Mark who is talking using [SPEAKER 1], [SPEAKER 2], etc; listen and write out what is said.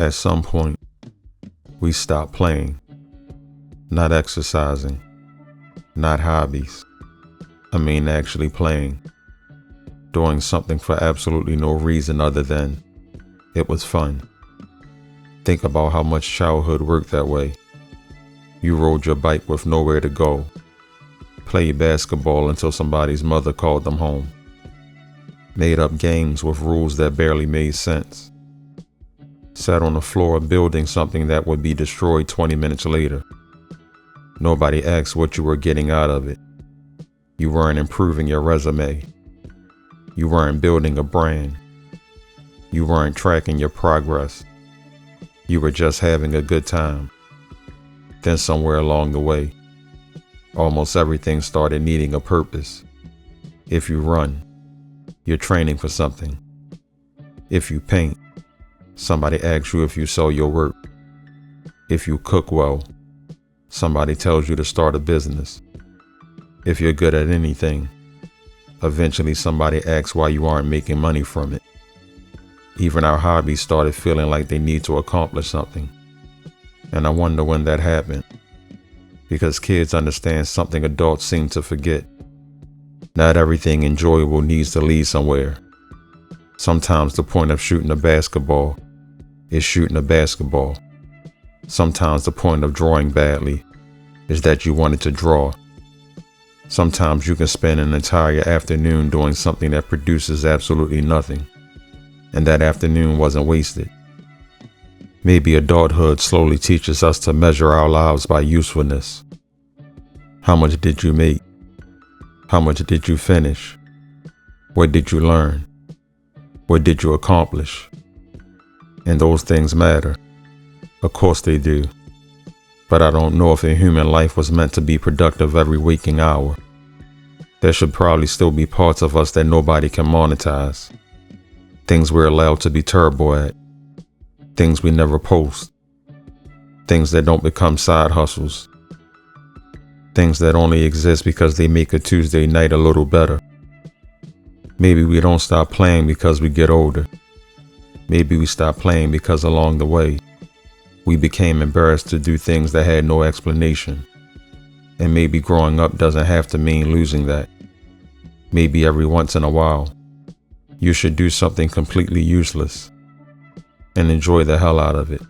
[SPEAKER 1] At some point, we stop playing, not exercising, not hobbies. Actually playing, doing something for absolutely no reason other than it was fun. Think about how much childhood worked that way. You rode your bike with nowhere to go, played basketball until somebody's mother called them home, made up games with rules that barely made sense, sat on the floor building something that would be destroyed 20 minutes later. Nobody asked what you were getting out of it. You weren't improving your resume. You weren't building a brand. You weren't tracking your progress. You were just having a good time. Then somewhere along the way, almost everything started needing a purpose. If you run, you're training for something. If you paint, somebody asks you if you sell your work. If you cook well, somebody tells you to start a business. If you're good at anything, eventually somebody asks why you aren't making money from it. Even our hobbies started feeling like they need to accomplish something. And I wonder when that happened. Because kids understand something adults seem to forget. Not everything enjoyable needs to lead somewhere. Sometimes the point of shooting a basketball is shooting a basketball. Sometimes the point of drawing badly is that you wanted to draw. Sometimes you can spend an entire afternoon doing something that produces absolutely nothing, and that afternoon wasn't wasted. Maybe adulthood slowly teaches us to measure our lives by usefulness. How much did you make? How much did you finish? What did you learn? What did you accomplish? And those things matter. Of course they do. But I don't know if a human life was meant to be productive every waking hour. There should probably still be parts of us that nobody can monetize. Things we're allowed to be terrible at. Things we never post. Things that don't become side hustles. Things that only exist because they make a Tuesday night a little better. Maybe we don't stop playing because we get older. Maybe we stop playing because along the way, we became embarrassed to do things that had no explanation. And maybe growing up doesn't have to mean losing that. Maybe every once in a while, you should do something completely useless and enjoy the hell out of it.